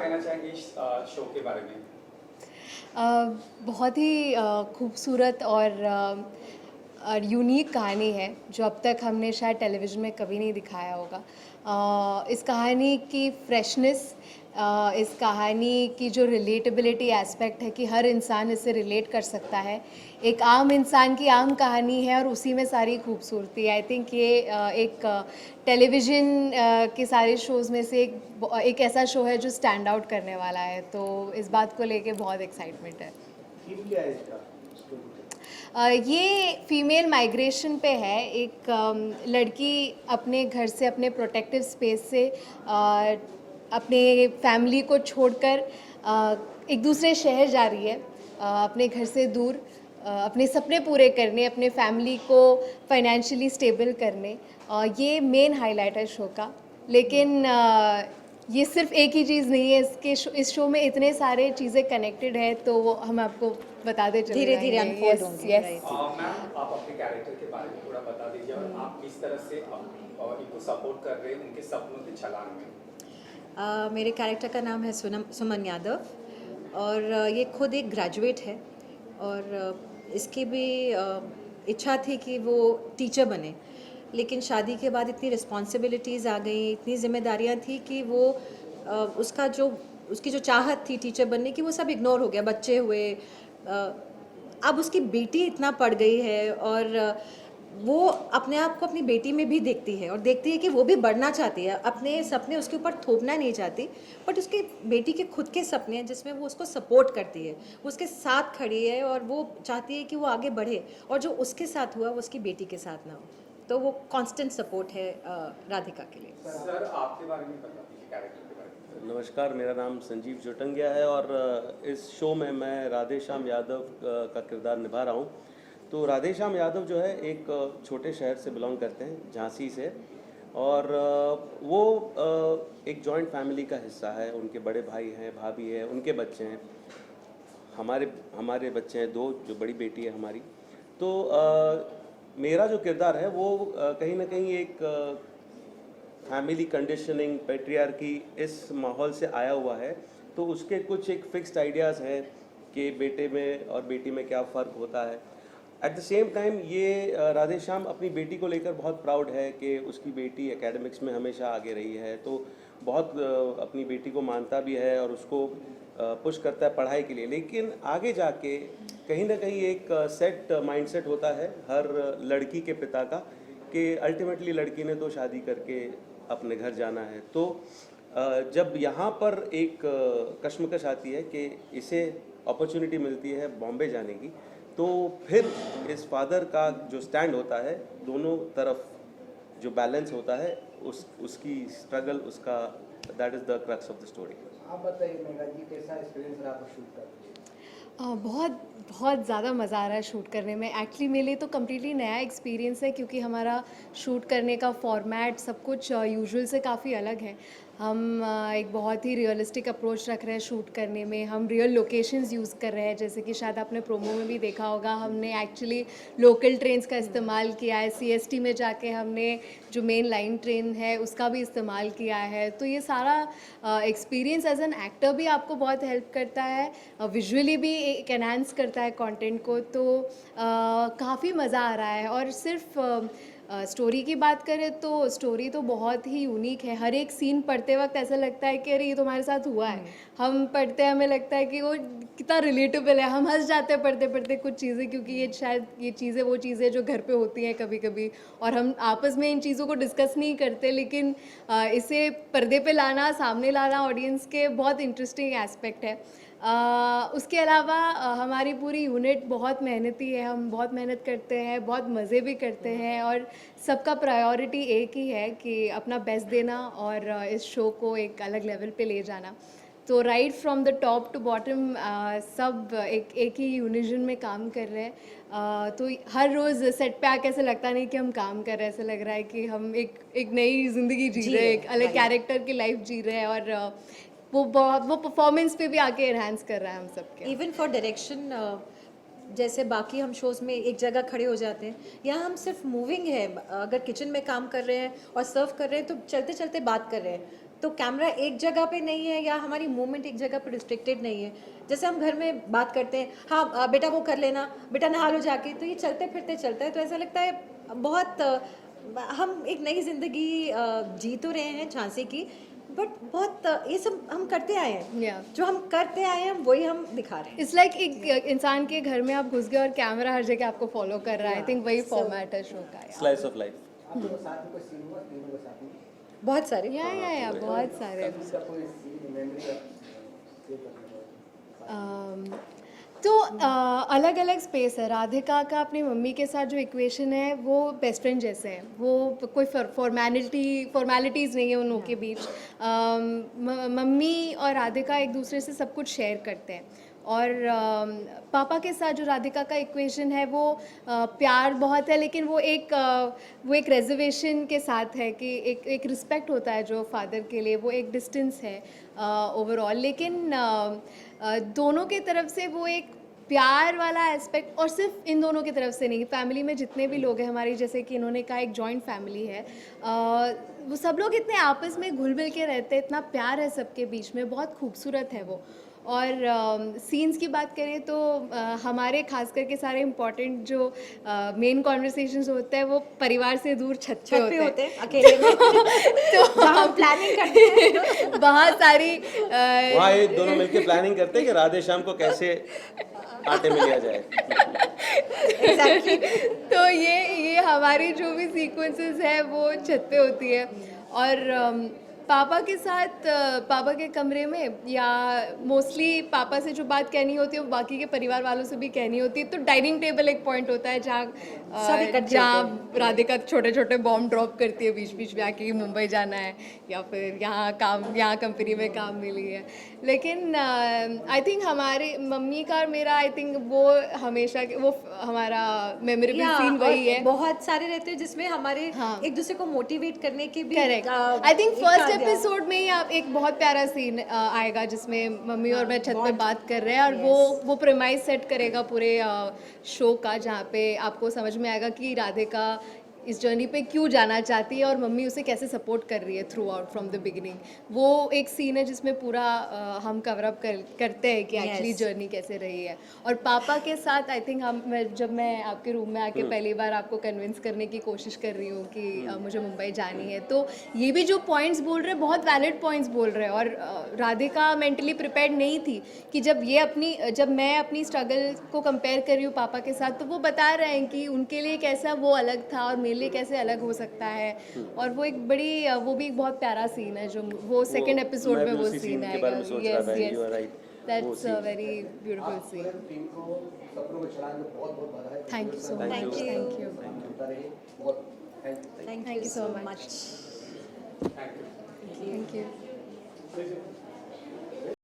कहना चाहेंगे इस शो के बारे में? बहुत ही खूबसूरत और यूनिक कहानी है जो अब तक हमने शायद टेलीविज़न में कभी नहीं दिखाया होगा। इस कहानी की फ्रेशनेस, इस कहानी की जो रिलेटेबिलिटी एस्पेक्ट है कि हर इंसान इससे रिलेट कर सकता है। एक आम इंसान की आम कहानी है और उसी में सारी खूबसूरती है। आई थिंक ये एक टेलीविज़न के सारे शोज़ में से एक ऐसा शो है जो स्टैंड आउट करने वाला है, तो इस बात को लेके बहुत एक्साइटमेंट है। थीम क्या है इसका? ये फीमेल माइग्रेशन पे है। एक लड़की अपने घर से, अपने प्रोटेक्टिव स्पेस से अपने फैमिली को छोड़कर एक दूसरे शहर जा रही है, अपने घर से दूर, अपने सपने पूरे करने, अपने फैमिली को फाइनेंशियली स्टेबल करने। ये मेन हाईलाइट है शो का। लेकिन ये सिर्फ एक ही चीज़ नहीं है, इस शो में इतने सारे चीज़ें कनेक्टेड है, तो वो हम आपको बताते चले धीरे-धीरे जाएंगे। अनफोल्ड होंगे, राइट। मैम, आप अपने कैरेक्टर के बारे में थोड़ा बता दीजिए और आप किस तरह से इनको सपोर्ट कर रहे हैं उनके सपनों की छलांग में? मेरे कैरेक्टर का नाम है सुमन यादव और ये खुद एक ग्रेजुएट है और इसकी भी इच्छा थी कि वो टीचर बने, लेकिन शादी के बाद इतनी रिस्पॉन्सिबिलिटीज़ आ गई, इतनी जिम्मेदारियां थी कि वो उसकी जो चाहत थी टीचर बनने की वो सब इग्नोर हो गया। बच्चे हुए, अब उसकी बेटी इतना पढ़ गई है और वो अपने आप को अपनी बेटी में भी देखती है और देखती है कि वो भी बढ़ना चाहती है, अपने सपने उसके ऊपर थोपना नहीं चाहती, बट उसकी बेटी के खुद के सपने हैं जिसमें वो उसको सपोर्ट करती है, वो उसके साथ खड़ी है और वो चाहती है कि वो आगे बढ़े और जो उसके साथ हुआ वो उसकी बेटी के साथ ना हो, तो वो कांस्टेंट सपोर्ट है राधिका के लिए। सर, आपके बारे में बता दीजिए, कैरेक्टर के बारे में। नमस्कार, मेरा नाम संजीव जोटंगिया है और इस शो में मैं राधेश्याम यादव का किरदार निभा रहा हूँ। तो राधेश्याम यादव जो है एक छोटे शहर से बिलोंग करते हैं, झांसी से, और वो एक जॉइंट फैमिली का हिस्सा है। उनके बड़े भाई हैं, भाभी है, उनके बच्चे हैं, हमारे बच्चे हैं दो, जो बड़ी बेटी है हमारी। तो मेरा जो किरदार है वो कहीं ना कहीं एक फैमिली कंडीशनिंग, पैट्रियार्की, इस माहौल से आया हुआ है। तो उसके कुछ एक फिक्स्ड आइडियाज़ हैं कि बेटे में और बेटी में क्या फ़र्क होता है। एट द सेम टाइम ये राधेश्याम अपनी बेटी को लेकर बहुत प्राउड है कि उसकी बेटी एकेडमिक्स में हमेशा आगे रही है, तो बहुत अपनी बेटी को मानता भी है और उसको पुश करता है पढ़ाई के लिए। लेकिन आगे जाके कहीं ना कहीं एक सेट माइंडसेट होता है हर लड़की के पिता का कि अल्टीमेटली लड़की ने तो शादी करके अपने घर जाना है। तो जब यहाँ पर एक कश्मकश आती है कि इसे अपॉर्चुनिटी मिलती है बॉम्बे जाने की, तो फिर इस फादर का जो स्टैंड होता है, दोनों तरफ जो बैलेंस होता है, उसकी स्ट्रगल, उसका, that is the crux of the story. आप बताइए मेघा जी, कैसा एक्सपीरियंस रहा आपका शूट का? बहुत बहुत ज़्यादा मज़ा आ रहा है शूट करने में। एक्चुअली मेरे लिए तो कम्प्लीटली नया एक्सपीरियंस है, क्योंकि हमारा शूट करने का फॉर्मेट सब कुछ यूजुअल से काफ़ी अलग है। हम एक बहुत ही रियलिस्टिक अप्रोच रख रहे हैं शूट करने में। हम रियल लोकेशंस यूज़ कर रहे हैं, जैसे कि शायद आपने प्रोमो में भी देखा होगा, हमने एक्चुअली लोकल ट्रेन्स का इस्तेमाल किया है। सीएसटी में जाके हमने जो मेन लाइन ट्रेन है उसका भी इस्तेमाल किया है। तो ये सारा एक्सपीरियंस एज एन एक्टर भी आपको बहुत हेल्प करता है, विजुअली भी एक एनहांस करता है कंटेंट को। तो काफ़ी मज़ा आ रहा है। और सिर्फ स्टोरी की बात करें तो स्टोरी तो बहुत ही यूनिक है। हर एक सीन पढ़ते वक्त ऐसा लगता है कि अरे ये तो हमारे साथ हुआ है। हम पढ़ते हैं, हमें लगता है कि वो कितना रिलेटेबल है। हम हंस जाते हैं पढ़ते पढ़ते कुछ चीज़ें, क्योंकि ये शायद ये चीज़ें वो चीज़ें जो घर पे होती हैं कभी कभी, और हम आपस में इन चीज़ों को डिस्कस नहीं करते, लेकिन इसे पर्दे पे लाना, सामने लाना ऑडियंस के, बहुत इंटरेस्टिंग एस्पेक्ट है। उसके अलावा हमारी पूरी यूनिट बहुत मेहनती है। हम बहुत मेहनत करते हैं, बहुत मज़े भी करते हैं, और सबका प्रायोरिटी एक ही है कि अपना बेस्ट देना और इस शो को एक अलग लेवल पे ले जाना। तो write from the top to bottom सब एक ही यूनिजन में काम कर रहे हैं। तो हर रोज़ सेट पे आके ऐसा लगता नहीं कि हम काम कर रहे हैं, ऐसा लग रहा है कि हम एक नई ज़िंदगी जी रहे हैं, एक अलग कैरेक्टर की लाइफ जी रहे हैं, और वो परफॉर्मेंस पे भी आके एनहांस कर रहा है हम सबके। इवन फॉर डायरेक्शन, जैसे बाकी हम शोज़ में एक जगह खड़े हो जाते हैं, यहाँ हम सिर्फ मूविंग है। अगर किचन में काम कर रहे हैं और सर्व कर रहे हैं तो चलते चलते बात कर रहे हैं, तो कैमरा एक जगह पे नहीं है या हमारी मूवमेंट एक जगह पे रिस्ट्रिक्टेड नहीं है। जैसे हम घर में बात करते हैं, हाँ बेटा वो कर लेना, बेटा नहा लो जाके, तो ये चलते फिरते चलता है। तो ऐसा लगता है बहुत हम एक नई ज़िंदगी जी तो रहे हैं झांसी की, बट बहुत ये सब हम करते आए हैं। Yeah. जो हम करते आए हैं वही हम दिखा रहे हैं। इट्स लाइक एक इंसान के घर में आप घुस गए और कैमरा हर जगह आपको फॉलो कर रहा है। आई थिंक वही फॉर्मेट है शो का। Slice of life. आप लोगों के साथ में कोई सीन हुआ तीनों के साथ में? बहुत सारे या बहुत सारे। इसका कोई सीन मेमोरी आप शेयर करना तो अलग अलग स्पेस है। राधिका का अपनी मम्मी के साथ जो इक्वेशन है वो बेस्ट फ्रेंड जैसे है। वो कोई फॉर्मेलिटीज़ नहीं है उन लोगों के बीच। मम्मी और राधिका एक दूसरे से सब कुछ शेयर करते हैं। और पापा के साथ जो राधिका का इक्वेशन है वो प्यार बहुत है, लेकिन वो एक रिजर्वेशन के साथ है कि एक रिस्पेक्ट होता है जो फादर के लिए, वो एक डिस्टेंस है ओवरऑल। लेकिन दोनों की तरफ से वो एक प्यार वाला एस्पेक्ट, और सिर्फ इन दोनों की तरफ से नहीं, फैमिली में जितने भी लोग हैं हमारी, जैसे कि इन्होंने कहा एक जॉइंट फैमिली है, वो सब लोग इतने आपस में घुल मिल के रहते हैं, इतना प्यार है सबके बीच में, बहुत खूबसूरत है वो। और सीन्स की बात करें तो हमारे खास करके सारे इम्पॉर्टेंट जो मेन कॉन्वर्सेशंस होते हैं वो परिवार से दूर छत पे होते हैं अकेले में। तो हम प्लानिंग करते हैं बहुत सारी वहाँ ये दोनों मिलके प्लानिंग करते हैं कि राधे श्याम को कैसे आटे में लिया जाए। एग्जैक्टली। तो ये हमारी जो भी सीक्वेंसेस है वो छत पे होती है। और पापा के साथ पापा के कमरे में, या मोस्टली पापा से जो बात कहनी होती है वो बाकी के परिवार वालों से भी कहनी होती है। तो डाइनिंग टेबल एक पॉइंट होता है जहाँ राधिका छोटे छोटे बॉम्ब ड्रॉप करती है बीच बीच में आके, मुंबई जाना है या फिर यहाँ कंपनी में काम मिली है। लेकिन आई थिंक हमारे मम्मी का और मेरा, आई थिंक वो हमेशा वो हमारा मेमोरेबल सीन वही है। बहुत सारे रहते हैं जिसमें हमारे एक दूसरे को मोटिवेट करने के भी। Correct. I think first episode में ही आप एक बहुत प्यारा सीन आएगा जिसमें मम्मी और मैं छत पे बात कर रहे हैं, और वो प्रेमाइज सेट करेगा पूरे शो का, जहाँ पे आपको समझ में आएगा कि राधिका इस जर्नी पे क्यों जाना चाहती है और मम्मी उसे कैसे सपोर्ट कर रही है through out from the beginning. वो एक सीन है जिसमें पूरा हम कवर अप करते हैं कि एक्चुअली जर्नी कैसे रही है। और पापा के साथ आई थिंक जब मैं आपके रूम में आके पहली बार आपको कन्विंस करने की कोशिश कर रही हूँ कि मुझे मुंबई जानी है, तो ये भी जो पॉइंट्स बोल रहे हैं बहुत वैलिड पॉइंट्स बोल रहे हैं। और राधिका मेंटली प्रिपेयर्ड नहीं थी कि जब मैं अपनी स्ट्रगल को कंपेयर कर रही हूँ पापा के साथ, तो वो बता रहे हैं कि उनके लिए कैसा वो अलग था और मेरे लिए कैसे अलग हो सकता है। और वो भी एक बहुत प्यारा सीन है जो वो सेकंड एपिसोड में वो सीन आएगा। That's a very beautiful scene. Team को सपनों को चलाने में बहुत बहुत बधाई। Thank you so much. Thank you. होता रहे बहुत thank you. Thank you so much. Thank you.